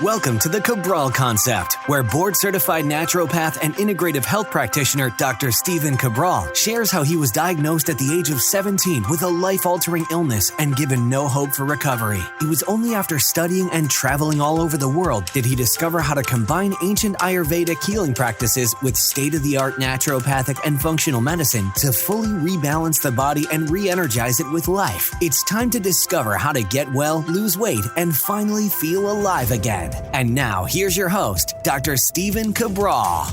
Welcome to the Cabral Concept, where board-certified naturopath and integrative health practitioner Dr. Stephen Cabral shares how he was diagnosed at the age of 17 with a life-altering illness and given no hope for recovery. It was only after studying and traveling all over the world did he discover how to combine ancient Ayurvedic healing practices with state-of-the-art naturopathic and functional medicine to fully rebalance the body and re-energize it with life. It's time to discover how to get well, lose weight, and finally feel alive again. And now, here's your host, Dr. Stephen Cabral.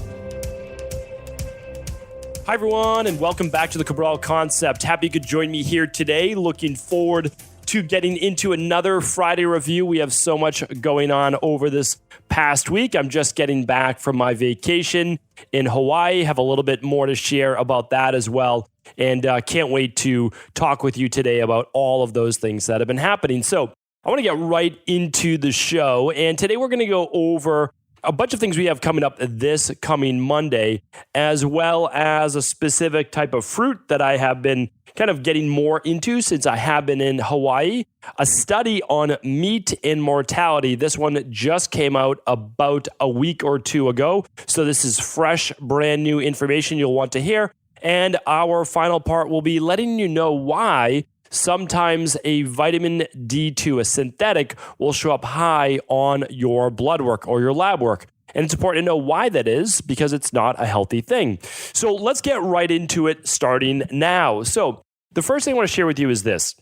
Hi, everyone, and welcome back to the Cabral Concept. Happy you could join me here today. Looking forward to getting into another Friday review. We have so much going on over this past week. I'm just getting back from my vacation in Hawaii. Have a little bit more to share about that as well. And can't wait to talk with you today about all of those things that have been happening. So I want to get right into the show. And today we're going to go over a bunch of things we have coming up this coming Monday, as well as a specific type of fruit that I have been kind of getting more into since I have been in Hawaii. A study on meat and mortality. This one just came out about a week or two ago. So this is fresh, brand new information you'll want to hear. And our final part will be letting you know why sometimes a vitamin D2, a synthetic, will show up high on your blood work or your lab work. And it's important to know why that is, because it's not a healthy thing. So let's get right into it starting now. So the first thing I want to share with you is this.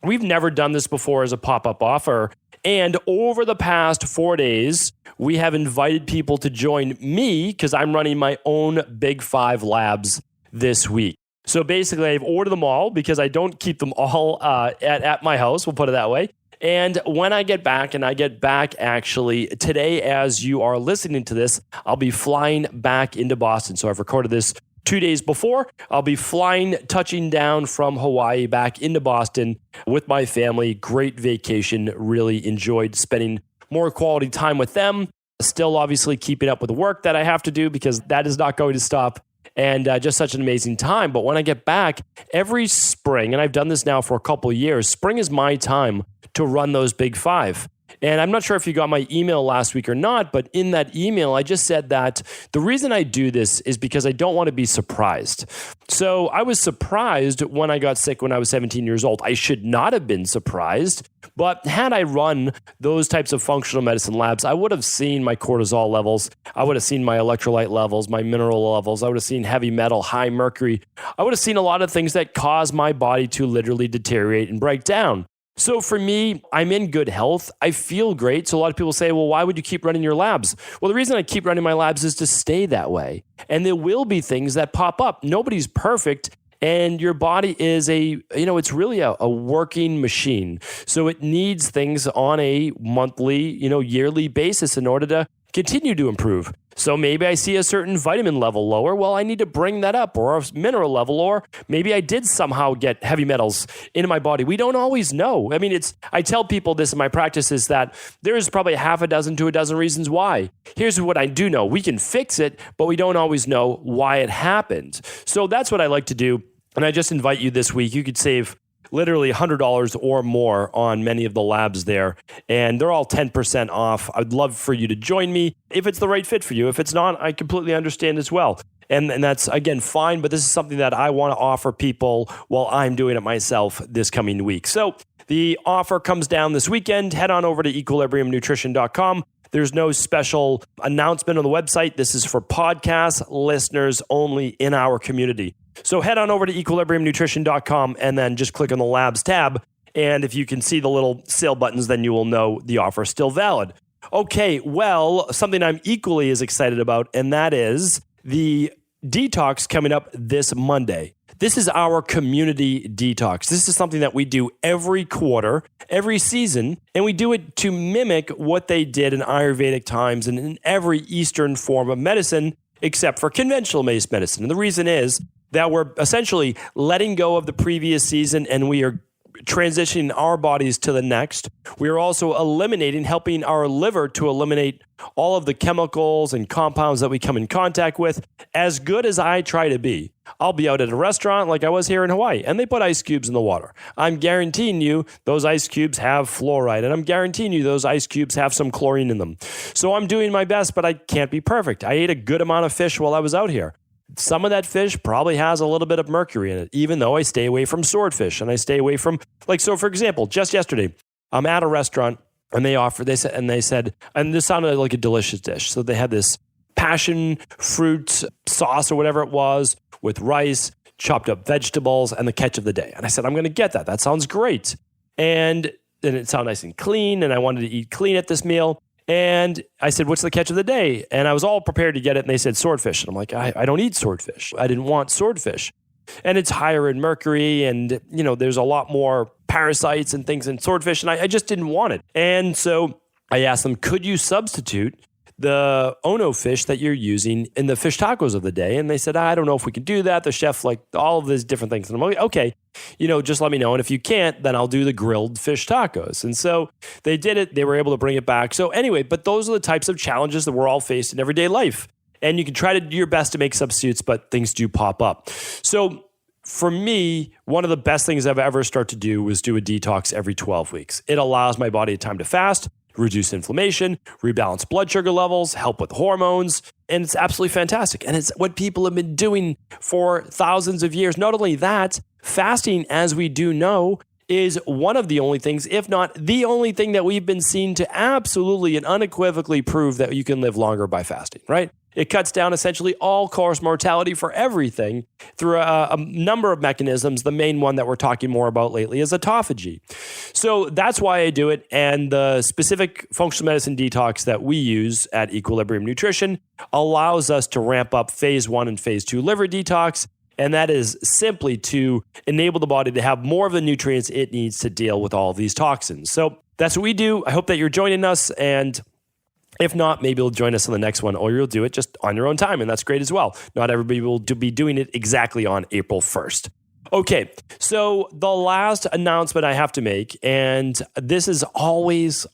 We've never done this before as a pop-up offer. And over the past 4 days, we have invited people to join me because I'm running my own Big 5 labs this week. So basically, I've ordered them all because I don't keep them all at my house. We'll put it that way. And when I get back, and I get back actually today as you are listening to this, I'll be flying back into Boston. So I've recorded this 2 days before. I'll be touching down from Hawaii back into Boston with my family. Great vacation. Really enjoyed spending more quality time with them. Still obviously keeping up with the work that I have to do because that is not going to stop. And just such an amazing time. But when I get back every spring, and I've done this now for a couple of years, spring is my time to run those Big 5. And I'm not sure if you got my email last week or not, but in that email, I just said that the reason I do this is because I don't want to be surprised. So I was surprised when I got sick when I was 17 years old. I should not have been surprised. But had I run those types of functional medicine labs, I would have seen my cortisol levels. I would have seen my electrolyte levels, my mineral levels. I would have seen heavy metal, high mercury. I would have seen a lot of things that cause my body to literally deteriorate and break down. So for me, I'm in good health. I feel great. So a lot of people say, well, why would you keep running your labs? Well, the reason I keep running my labs is to stay that way. And there will be things that pop up. Nobody's perfect. And your body is it's really a working machine. So it needs things on a monthly, yearly basis in order to continue to improve. So maybe I see a certain vitamin level lower. Well, I need to bring that up, or a mineral level, or maybe I did somehow get heavy metals into my body. We don't always know. I tell people this in my practice is that there's probably half a dozen to a dozen reasons why. Here's what I do know. We can fix it, but we don't always know why it happened. So that's what I like to do. And I just invite you this week. You could save literally $100 or more on many of the labs there. And they're all 10% off. I'd love for you to join me if it's the right fit for you. If it's not, I completely understand as well. And that's, again, fine. But this is something that I want to offer people while I'm doing it myself this coming week. So the offer comes down this weekend. Head on over to equilibriumnutrition.com. There's no special announcement on the website. This is for podcast listeners only in our community. So head on over to equilibriumnutrition.com and then just click on the labs tab. And if you can see the little sale buttons, then you will know the offer is still valid. Okay, well, something I'm equally as excited about, and that is the Detox coming up this Monday. This is our community detox. This is something that we do every quarter, every season, and we do it to mimic what they did in Ayurvedic times and in every Eastern form of medicine, except for conventional-based medicine. And the reason is that we're essentially letting go of the previous season and we are transitioning our bodies to the next. We are also helping our liver to eliminate all of the chemicals and compounds that we come in contact with. As good as I try to be, I'll be out at a restaurant like I was here in Hawaii, and they put ice cubes in the water. I'm guaranteeing you those ice cubes have fluoride, and I'm guaranteeing you those ice cubes have some chlorine in them. So I'm doing my best, but I can't be perfect. I ate a good amount of fish while I was out here. Some of that fish probably has a little bit of mercury in it, even though I stay away from swordfish and I stay away from, so for example, just yesterday, I'm at a restaurant and they said, and this sounded like a delicious dish. So they had this passion fruit sauce or whatever it was with rice, chopped up vegetables, and the catch of the day. And I said, I'm going to get that. That sounds great. And then it sounded nice and clean, and I wanted to eat clean at this meal. And I said, what's the catch of the day? And I was all prepared to get it. And they said swordfish. And I'm like, I don't eat swordfish. I didn't want swordfish. And it's higher in mercury. And, there's a lot more parasites and things in swordfish. And I just didn't want it. And so I asked them, could you substitute the Ono fish that you're using in the fish tacos of the day? And they said, I don't know if we can do that. The chef, all of these different things. And I'm like, okay, just let me know. And if you can't, then I'll do the grilled fish tacos. And so they did it. They were able to bring it back. So anyway, but those are the types of challenges that we're all faced in everyday life. And you can try to do your best to make substitutes, but things do pop up. So for me, one of the best things I've ever started to do was do a detox every 12 weeks. It allows my body time to fast, reduce inflammation, rebalance blood sugar levels, help with hormones, and it's absolutely fantastic. And it's what people have been doing for thousands of years. Not only that, fasting, as we do know, is one of the only things, if not the only thing that we've been seen to absolutely and unequivocally prove that you can live longer by fasting, right? It cuts down essentially all-cause mortality for everything through a number of mechanisms. The main one that we're talking more about lately is autophagy. So that's why I do it. And the specific functional medicine detox that we use at Equilibrium Nutrition allows us to ramp up phase 1 and phase 2 liver detox. And that is simply to enable the body to have more of the nutrients it needs to deal with all of these toxins. So that's what we do. I hope that you're joining us. And if not, maybe you'll join us on the next one, or you'll do it just on your own time. And that's great as well. Not everybody will be doing it exactly on April 1st. Okay, so the last announcement I have to make, and this is always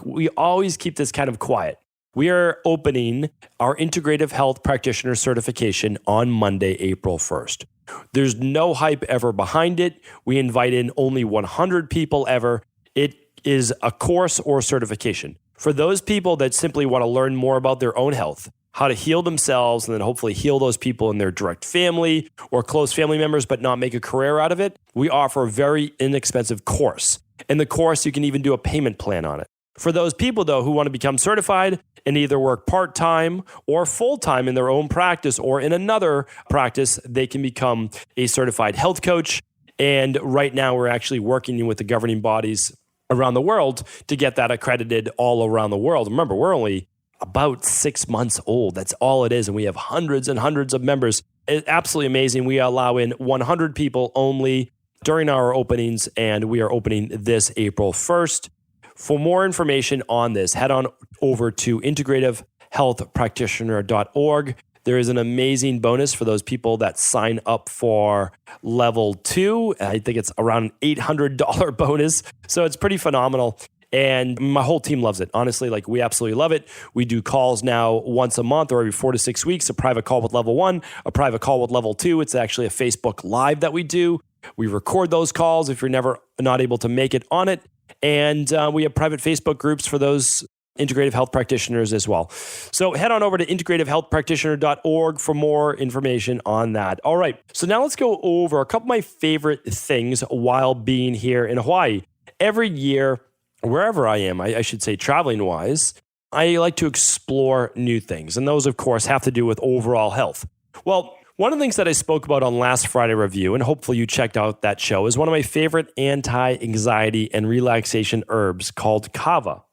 we always keep this kind of quiet. We are opening our Integrative Health Practitioner certification on Monday, April 1st. There's no hype ever behind it. We invite in only 100 people ever. It is a course or certification for those people that simply want to learn more about their own health, how to heal themselves, and then hopefully heal those people in their direct family or close family members, but not make a career out of it. We offer a very inexpensive course. In the course, you can even do a payment plan on it. For those people, though, who want to become certified and either work part-time or full-time in their own practice or in another practice, they can become a certified health coach. And right now, we're actually working with the governing bodies around the world to get that accredited all around the world. Remember, we're only about 6 months old. That's all it is. And we have hundreds and hundreds of members. It's absolutely amazing. We allow in 100 people only during our openings, and we are opening this April 1st. For more information on this, head on over to integrativehealthpractitioner.org. There is an amazing bonus for those people that sign up for level 2. I think it's around an $800 bonus. So it's pretty phenomenal. And my whole team loves it. Honestly, we absolutely love it. We do calls now once a month or every 4 to 6 weeks, a private call with level 1, a private call with level 2. It's actually a Facebook Live that we do. We record those calls if you're not able to make it on it. And we have private Facebook groups for those integrative health practitioners as well. So head on over to integrativehealthpractitioner.org for more information on that. All right. So now let's go over a couple of my favorite things while being here in Hawaii. Every year, wherever I am, I should say traveling wise, I like to explore new things. And those, of course, have to do with overall health. Well, one of the things that I spoke about on last Friday review, and hopefully you checked out that show, is one of my favorite anti-anxiety and relaxation herbs called kava.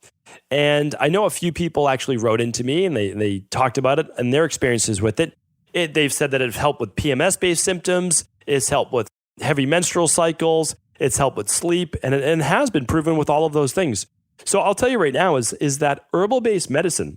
And I know a few people actually wrote into me and they talked about it and their experiences with it. They've said that it's helped with PMS-based symptoms, it's helped with heavy menstrual cycles, it's helped with sleep, and it has been proven with all of those things. So I'll tell you right now is that herbal-based medicine,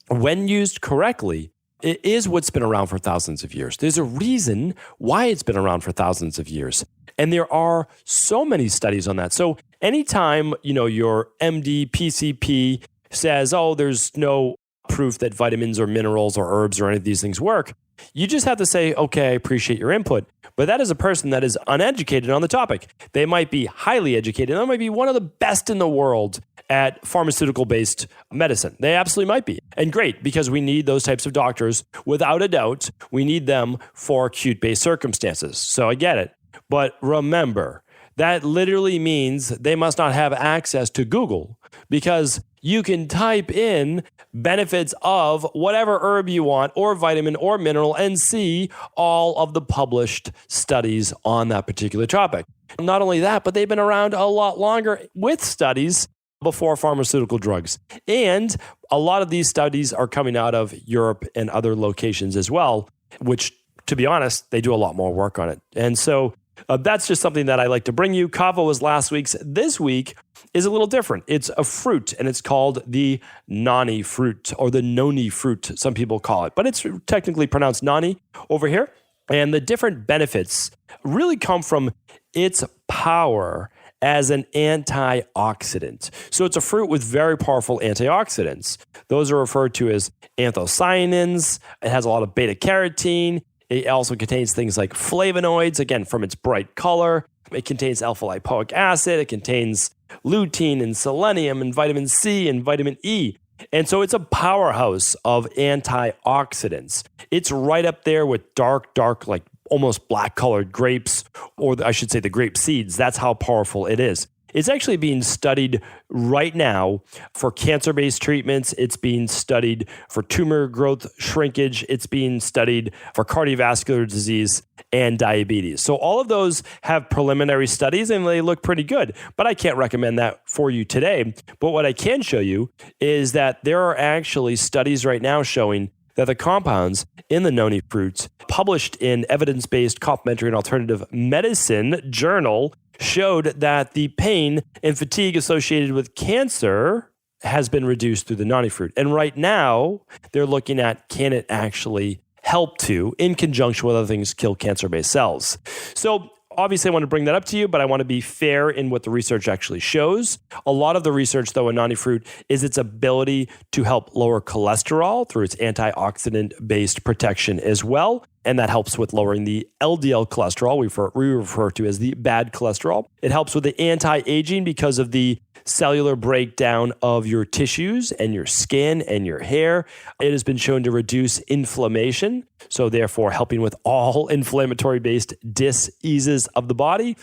when used correctly, it is what's been around for thousands of years. There's a reason why it's been around for thousands of years. And there are so many studies on that. So anytime, your MD, PCP says, oh, there's no proof that vitamins or minerals or herbs or any of these things work, you just have to say, okay, I appreciate your input. But that is a person that is uneducated on the topic. They might be highly educated. They might be one of the best in the world at pharmaceutical-based medicine. They absolutely might be. And great, because we need those types of doctors. Without a doubt, we need them for acute-based circumstances. So I get it. But remember, that literally means they must not have access to Google, because you can type in benefits of whatever herb you want or vitamin or mineral and see all of the published studies on that particular topic. Not only that, but they've been around a lot longer with studies before pharmaceutical drugs. And a lot of these studies are coming out of Europe and other locations as well, which, to be honest, they do a lot more work on it. And so that's just something that I like to bring you. Kava was last week's. This week is a little different. It's a fruit, and it's called the Noni fruit, or the Noni fruit, some people call it. But it's technically pronounced Noni over here. And the different benefits really come from its power as an antioxidant. So it's a fruit with very powerful antioxidants. Those are referred to as anthocyanins. It has a lot of beta-carotene. It also contains things like flavonoids, again, from its bright color. It contains alpha-lipoic acid. It contains lutein and selenium and vitamin C and vitamin E. And so it's a powerhouse of antioxidants. It's right up there with dark, like almost black-colored grapes, or I should say the grape seeds. That's how powerful it is. It's actually being studied right now for cancer-based treatments. It's being studied for tumor growth shrinkage. It's being studied for cardiovascular disease and diabetes. So all of those have preliminary studies and they look pretty good, but I can't recommend that for you today. But what I can show you is that there are actually studies right now showing that the compounds in the Noni fruits, published in evidence-based complementary and alternative medicine journal, showed that the pain and fatigue associated with cancer has been reduced through the Noni fruit. And right now, they're looking at, can it actually help to, in conjunction with other things, kill cancer-based cells? So obviously, I want to bring that up to you, but I want to be fair in what the research actually shows. A lot of the research, though, in Noni fruit is its ability to help lower cholesterol through its antioxidant-based protection as well. And that helps with lowering the LDL cholesterol, we refer to as the bad cholesterol. It helps with the anti-aging because of the cellular breakdown of your tissues and your skin and your hair. It has been shown to reduce inflammation, so therefore helping with all inflammatory-based diseases of the body.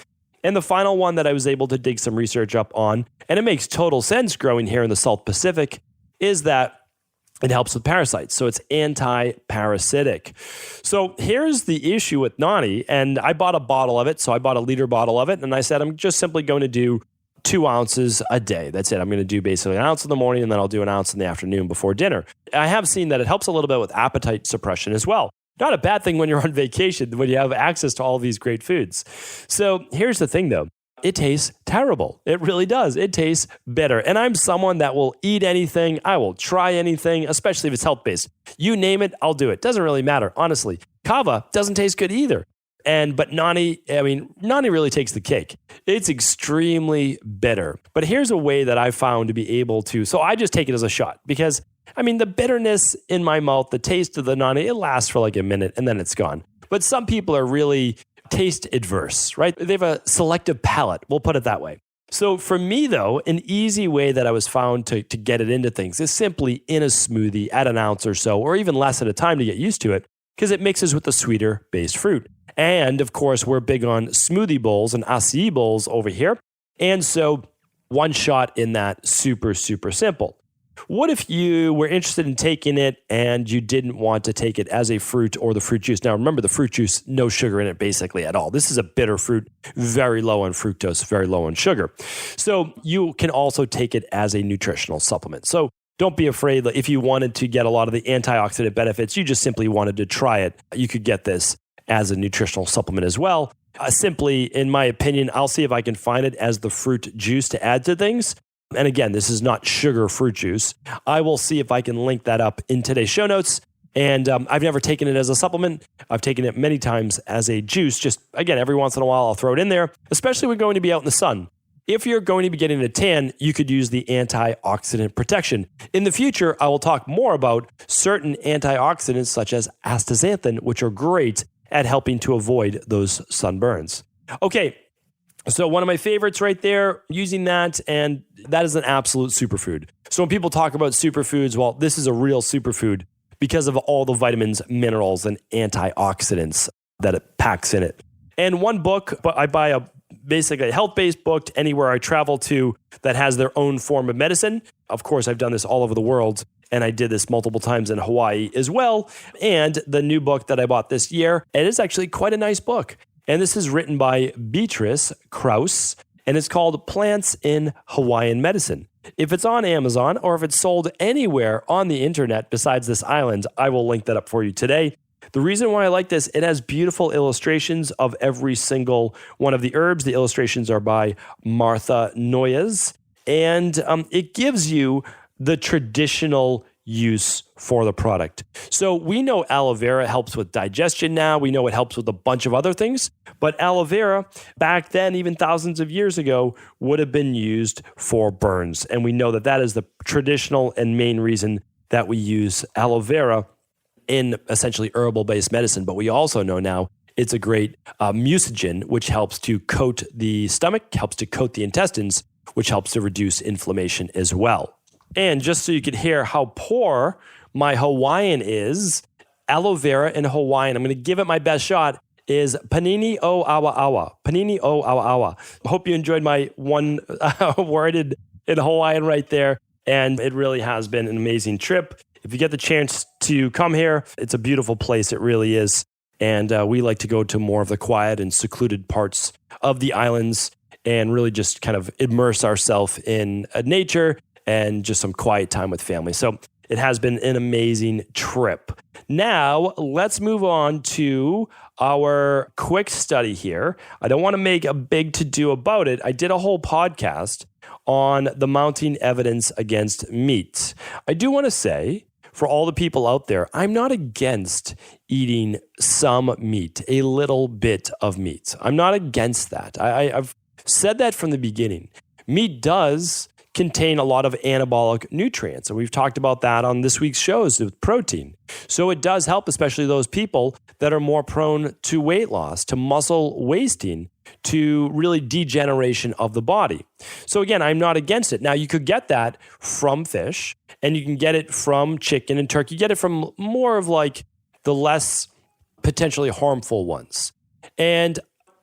And the final one that I was able to dig some research up on, and it makes total sense growing here in the South Pacific, is that it helps with parasites. So it's anti-parasitic. So here's the issue with Noni, and I bought a bottle of it. So I bought a liter bottle of it, and I said, I'm just simply going to do 2 ounces a day. That's it. I'm going to do basically an ounce in the morning, and then I'll do an ounce in the afternoon before dinner. I have seen that it helps a little bit with appetite suppression as well. Not a bad thing when you're on vacation, when you have access to all these great foods. So here's the thing, though. It tastes terrible. It really does. It tastes bitter. And I'm someone that will eat anything. I will try anything, especially if it's health-based. You name it, I'll do it. Doesn't really matter, honestly. Kava doesn't taste good either. But Noni really takes the cake. It's extremely bitter. But here's a way that I found to be able to, so I just take it as a shot because, the bitterness in my mouth, the taste of the Noni, it lasts for like a minute and then it's gone. But some people are really taste adverse, right? They have a selective palate. We'll put it that way. So for me, though, an easy way that I was found to get it into things is simply in a smoothie at an ounce or so, or even less at a time to get used to it, because it mixes with the sweeter based fruit. And of course, we're big on smoothie bowls and acai bowls over here. And so one shot in that, super, super simple. What if you were interested in taking it and you didn't want to take it as a fruit or the fruit juice? Now, remember the fruit juice, no sugar in it basically at all. This is a bitter fruit, very low on fructose, very low on sugar. So you can also take it as a nutritional supplement. So don't be afraid that if you wanted to get a lot of the antioxidant benefits, you just simply wanted to try it, you could get this as a nutritional supplement as well. Simply, in my opinion, I'll see if I can find it as the fruit juice to add to things. And again, this is not sugar fruit juice. I will see if I can link that up in today's show notes. And I've never taken it as a supplement. I've taken it many times as a juice. Just, again, every once in a while, I'll throw it in there, especially when going to be out in the sun. If you're going to be getting a tan, you could use the antioxidant protection. In the future, I will talk more about certain antioxidants such as astaxanthin, which are great at helping to avoid those sunburns. Okay, so one of my favorites right there, using that, and that is an absolute superfood. So when people talk about superfoods, well, this is a real superfood because of all the vitamins, minerals, and antioxidants that it packs in it. And one book, but I buy basically a health-based book anywhere I travel to that has their own form of medicine. Of course, I've done this all over the world, and I did this multiple times in Hawaii as well. And the new book that I bought this year, it is actually quite a nice book. And this is written by Beatrice Krause, and it's called Plants in Hawaiian Medicine. If it's on Amazon or if it's sold anywhere on the internet besides this island, I will link that up for you today. The reason why I like this, it has beautiful illustrations of every single one of the herbs. The illustrations are by Martha Noyes, and it gives you the traditional use for the product. So we know aloe vera helps with digestion now. We know it helps with a bunch of other things. But aloe vera, back then, even thousands of years ago, would have been used for burns. And we know that that is the traditional and main reason that we use aloe vera in essentially herbal-based medicine. But we also know now it's a great mucogen, which helps to coat the stomach, helps to coat the intestines, which helps to reduce inflammation as well. And just so you could hear how poor my Hawaiian is, aloe vera in Hawaiian, I'm going to give it my best shot, is panini o awa awa. Panini o awa awa. I hope you enjoyed my one worded in Hawaiian right there. And it really has been an amazing trip. If you get the chance to come here, it's a beautiful place. It really is. And we like to go to more of the quiet and secluded parts of the islands and really just kind of immerse ourselves in nature and just some quiet time with family. So it has been an amazing trip. Now, let's move on to our quick study here. I don't want to make a big to-do about it. I did a whole podcast on the mounting evidence against meat. I do want to say, for all the people out there, I'm not against eating some meat, a little bit of meat. I'm not against that. I've said that from the beginning. Meat does contain a lot of anabolic nutrients, and we've talked about that on this week's shows with protein. So it does help, especially those people that are more prone to weight loss, to muscle wasting, to really degeneration of the body. So again, I'm not against it. Now, you could get that from fish, and you can get it from chicken and turkey. You get it from more of like the less potentially harmful ones. And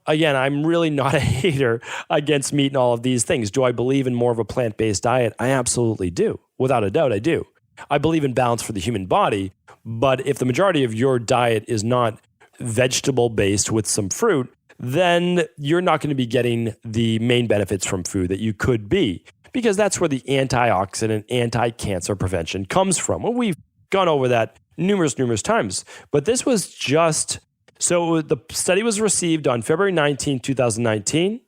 again, I'm really not a hater against meat and all of these things. Do I believe in more of a plant-based diet? I absolutely do. Without a doubt, I do. I believe in balance for the human body, but if the majority of your diet is not vegetable-based with some fruit, then you're not going to be getting the main benefits from food that you could be, because that's where the antioxidant, anti-cancer prevention comes from. Well, we've gone over that numerous times, but this was just... So the study was received on February 19, 2019,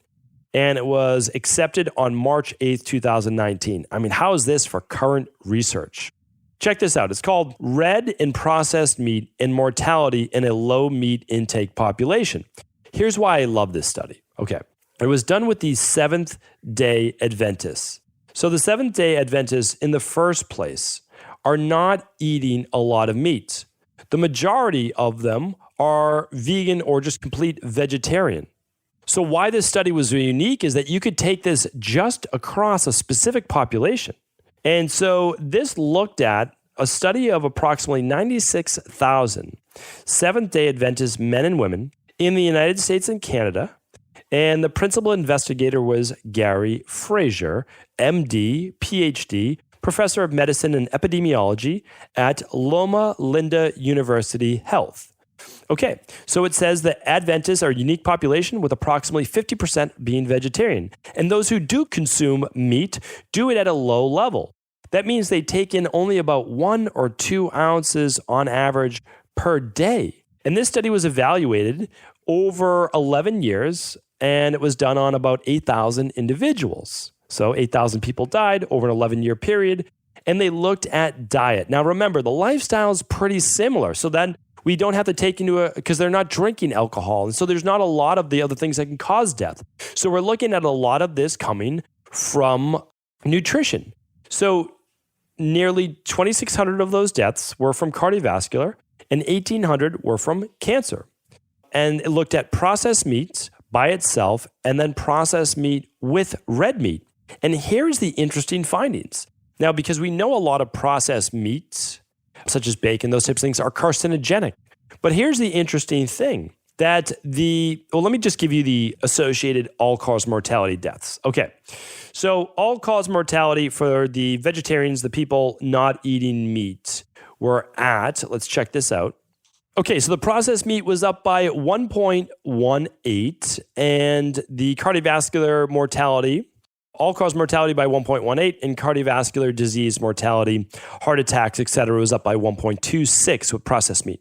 and it was accepted on March 8th, 2019. I mean, how is this for current research? Check this out. It's called Red and Processed Meat and Mortality in a Low Meat Intake Population. Here's why I love this study. Okay. It was done with the Seventh-day Adventists. So the Seventh-day Adventists, in the first place, are not eating a lot of meat. The majority of them are vegan or just complete vegetarian. So why this study was unique is that you could take this just across a specific population. And so this looked at a study of approximately 96,000 Seventh-day Adventist men and women in the United States and Canada. And the principal investigator was Gary Fraser, MD, PhD, professor of medicine and epidemiology at Loma Linda University Health. Okay, so it says that Adventists are a unique population with approximately 50% being vegetarian. And those who do consume meat do it at a low level. That means they take in only about 1 or 2 ounces on average per day. And this study was evaluated over 11 years, and it was done on about 8,000 individuals. So 8,000 people died over an 11-year period. and they looked at diet. Now, remember, the lifestyle is pretty similar. So then we don't have to take into because they're not drinking alcohol. And so there's not a lot of the other things that can cause death. So we're looking at a lot of this coming from nutrition. So nearly 2,600 of those deaths were from cardiovascular and 1,800 were from cancer. And it looked at processed meats by itself and then processed meat with red meat. And here's the interesting findings. Now, because we know a lot of processed meats, such as bacon, those types of things, are carcinogenic. But here's the interesting thing that let me just give you the associated all-cause mortality deaths. Okay, so all-cause mortality for the vegetarians, the people not eating meat, were at, let's check this out. Okay, so the processed meat was up by 1.18, and the cardiovascular mortality, all-cause mortality by 1.18, and cardiovascular disease mortality, heart attacks, et cetera, was up by 1.26 with processed meat.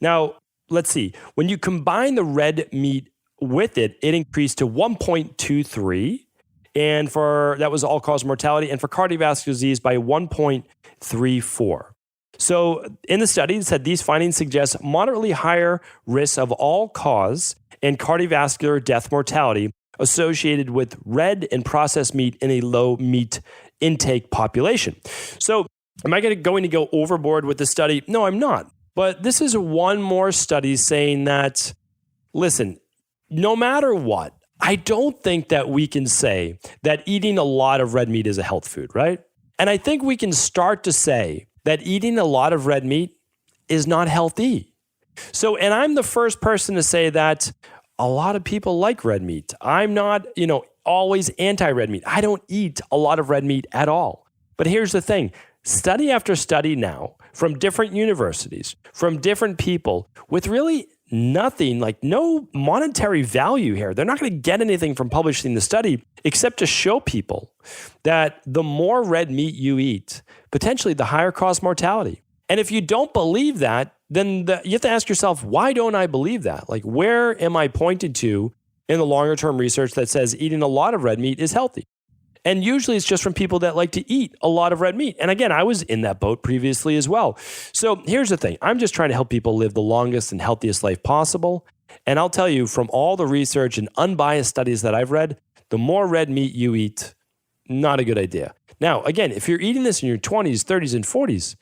Now, let's see. When you combine the red meat with it, it increased to 1.23, and that was all-cause mortality, and for cardiovascular disease by 1.34. So in the study, it said these findings suggest moderately higher risks of all-cause and cardiovascular death mortality associated with red and processed meat in a low meat intake population. So am I going to go overboard with the study? No, I'm not. But this is one more study saying that, listen, no matter what, I don't think that we can say that eating a lot of red meat is a health food, right? And I think we can start to say that eating a lot of red meat is not healthy. So, and I'm the first person to say that a lot of people like red meat. I'm not, always anti-red meat. I don't eat a lot of red meat at all. But here's the thing. Study after study now from different universities, from different people with really nothing, like no monetary value here. They're not going to get anything from publishing the study except to show people that the more red meat you eat, potentially the higher cause mortality. And if you don't believe that, then you have to ask yourself, why don't I believe that? Like, where am I pointed to in the longer term research that says eating a lot of red meat is healthy? And usually it's just from people that like to eat a lot of red meat. And again, I was in that boat previously as well. So here's the thing. I'm just trying to help people live the longest and healthiest life possible. And I'll tell you, from all the research and unbiased studies that I've read, the more red meat you eat, not a good idea. Now, again, if you're eating this in your 20s, 30s, and 40s,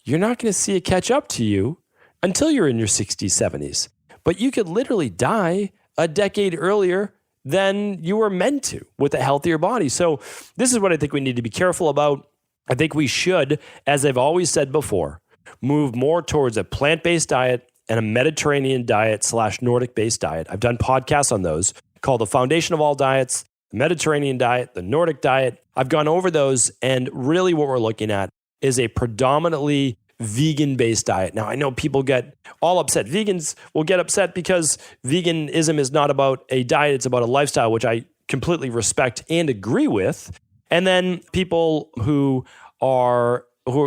you're not going to see it catch up to you until you're in your 60s, 70s. But you could literally die a decade earlier than you were meant to with a healthier body. So this is what I think we need to be careful about. I think we should, as I've always said before, move more towards a plant-based diet and a Mediterranean diet / Nordic-based diet. I've done podcasts on those called The Foundation of All Diets, the Mediterranean diet, the Nordic diet. I've gone over those, and really what we're looking at is a predominantly vegan-based diet. Now, I know people get all upset. Vegans will get upset because veganism is not about a diet, it's about a lifestyle, which I completely respect and agree with. And then people who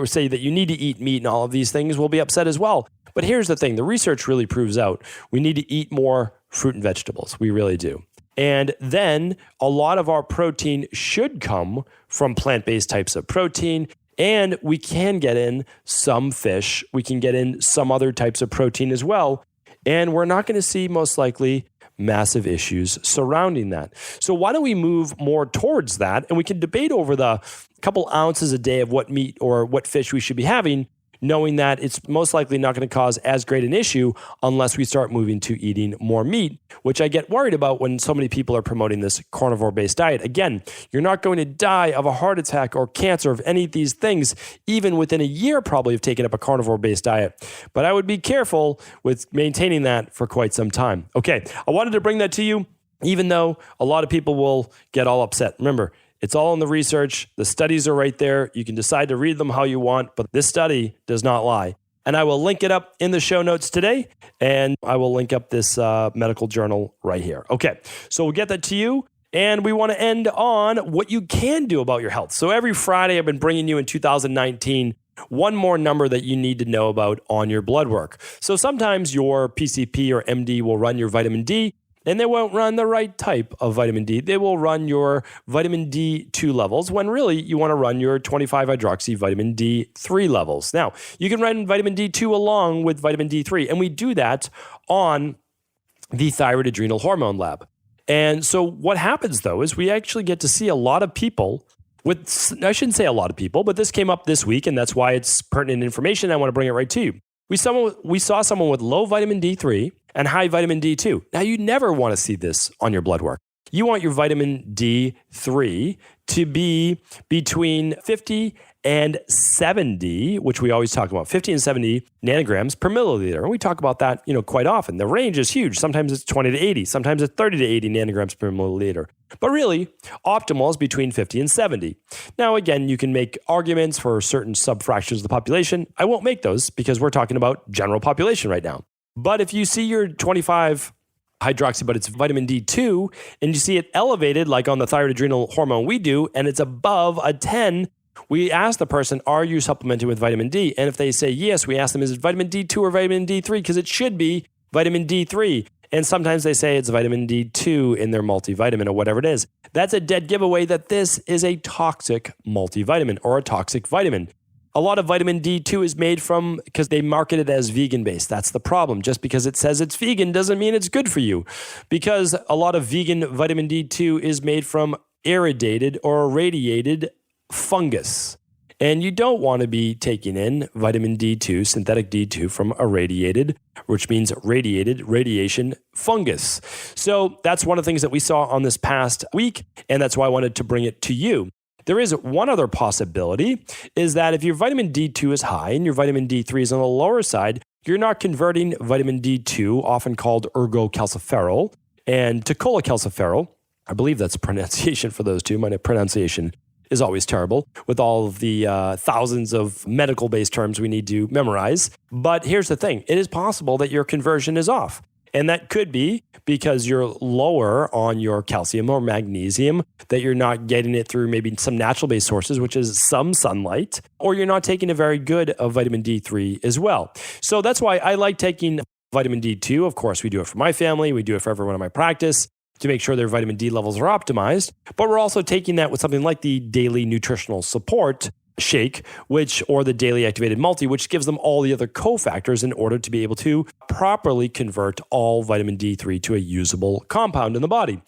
say that you need to eat meat and all of these things will be upset as well. But here's the thing, the research really proves out we need to eat more fruit and vegetables. We really do. And then a lot of our protein should come from plant-based types of protein. And we can get in some fish. We can get in some other types of protein as well. And we're not going to see, most likely, massive issues surrounding that. So why don't we move more towards that? And we can debate over the couple ounces a day of what meat or what fish we should be having, knowing that it's most likely not going to cause as great an issue unless we start moving to eating more meat, which I get worried about when so many people are promoting this carnivore-based diet. Again, you're not going to die of a heart attack or cancer of any of these things, even within a year probably of taking up a carnivore-based diet. But I would be careful with maintaining that for quite some time. Okay, I wanted to bring that to you, even though a lot of people will get all upset. Remember, it's all in the research. The studies are right there. You can decide to read them how you want, but this study does not lie. And I will link it up in the show notes today, and I will link up this medical journal right here. Okay, so we'll get that to you, and we want to end on what you can do about your health. So every Friday, I've been bringing you in 2019 one more number that you need to know about on your blood work. So sometimes your PCP or MD will run your vitamin D, and they won't run the right type of vitamin D. They will run your vitamin D2 levels when really you want to run your 25-hydroxy vitamin D3 levels. Now, you can run vitamin D2 along with vitamin D3, and we do that on the thyroid adrenal hormone lab. And so what happens, though, is we actually get to see a lot of people with, I shouldn't say a lot of people, but this came up this week, and that's why it's pertinent information. I want to bring it right to you. We saw someone with low vitamin D3 and high vitamin D2. Now, you never want to see this on your blood work. You want your vitamin D3 to be between 50 and 70, which we always talk about, 50 and 70 nanograms per milliliter. And we talk about that, quite often. The range is huge. Sometimes it's 20 to 80. Sometimes it's 30 to 80 nanograms per milliliter. But really, optimal is between 50 and 70. Now, again, you can make arguments for certain subfractions of the population. I won't make those because we're talking about general population right now. But if you see your 25 hydroxy, but it's vitamin D2, and you see it elevated like on the thyroid adrenal hormone we do, and it's above a 10, we ask the person, are you supplementing with vitamin D? And if they say yes, we ask them, is it vitamin D2 or vitamin D3? Because it should be vitamin D3. And sometimes they say it's vitamin D2 in their multivitamin or whatever it is. That's a dead giveaway that this is a toxic multivitamin or a toxic vitamin. A lot of vitamin D2 is made from, because they market it as vegan-based. That's the problem. Just because it says it's vegan doesn't mean it's good for you. Because a lot of vegan vitamin D2 is made from irradiated or irradiated fungus. And you don't want to be taking in vitamin D2, synthetic D2 from irradiated, which means radiation fungus. So that's one of the things that we saw on this past week. And that's why I wanted to bring it to you. There is one other possibility, is that if your vitamin D2 is high and your vitamin D3 is on the lower side, you're not converting vitamin D2, often called ergocalciferol, and to cholecalciferol. I believe that's pronunciation for those two. My pronunciation is always terrible with all of the thousands of medical-based terms we need to memorize. But here's the thing. It is possible that your conversion is off. And that could be because you're lower on your calcium or magnesium, that you're not getting it through maybe some natural-based sources, which is some sunlight, or you're not taking a very good vitamin D3 as well. So that's why I like taking vitamin D2. Of course, we do it for my family. We do it for everyone in my practice to make sure their vitamin D levels are optimized. But we're also taking that with something like the daily nutritional support shake, or the daily activated multi, which gives them all the other cofactors in order to be able to properly convert all vitamin D3 to a usable compound in the body.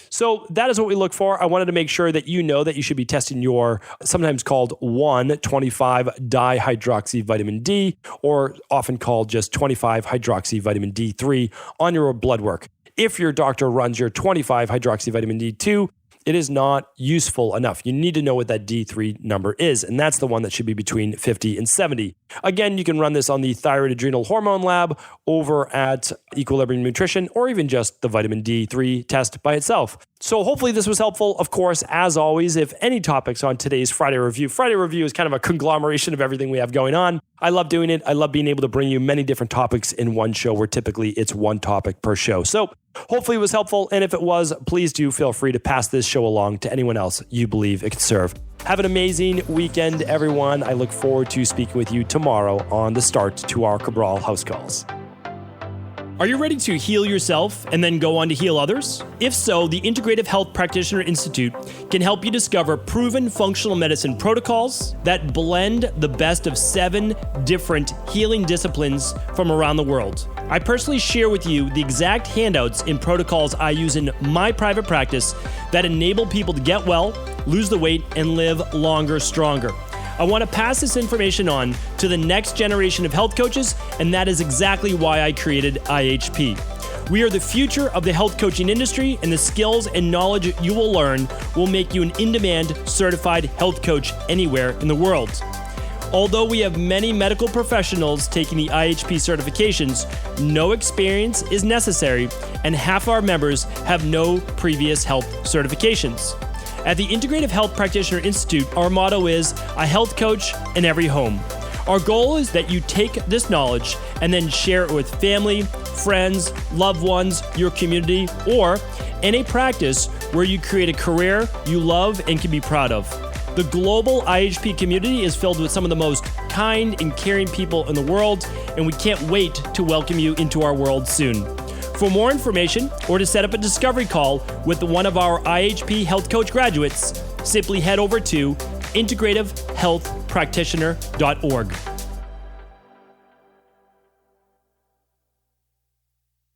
So that is what we look for. I wanted to make sure that you know that you should be testing your sometimes called 1,25-dihydroxy vitamin D, or often called just 25-hydroxy vitamin D3 on your blood work. If your doctor runs your 25-hydroxy vitamin D2, it is not useful enough. You need to know what that D3 number is, and that's the one that should be between 50 and 70. Again, you can run this on the thyroid adrenal hormone lab over at Equilibrium Nutrition, or even just the vitamin D3 test by itself. So hopefully this was helpful. Of course, as always, if any topics on today's Friday Review is kind of a conglomeration of everything we have going on. I love doing it. I love being able to bring you many different topics in one show, where typically it's one topic per show. So hopefully it was helpful. And if it was, please do feel free to pass this show along to anyone else you believe it could serve. Have an amazing weekend, everyone. I look forward to speaking with you tomorrow on the start to our Cabral House Calls. Are you ready to heal yourself and then go on to heal others? If so, the Integrative Health Practitioner Institute can help you discover proven functional medicine protocols that blend the best of 7 different healing disciplines from around the world. I personally share with you the exact handouts and protocols I use in my private practice that enable people to get well, lose the weight, and live longer, stronger. I want to pass this information on to the next generation of health coaches, and that is exactly why I created IHP. We are the future of the health coaching industry, and the skills and knowledge you will learn will make you an in-demand certified health coach anywhere in the world. Although we have many medical professionals taking the IHP certifications, no experience is necessary, and half our members have no previous health certifications. At the Integrative Health Practitioner Institute, our motto is a health coach in every home. Our goal is that you take this knowledge and then share it with family, friends, loved ones, your community, or in a practice where you create a career you love and can be proud of. The global IHP community is filled with some of the most kind and caring people in the world, and we can't wait to welcome you into our world soon. For more information or to set up a discovery call with one of our IHP Health Coach graduates, simply head over to integrativehealthpractitioner.org.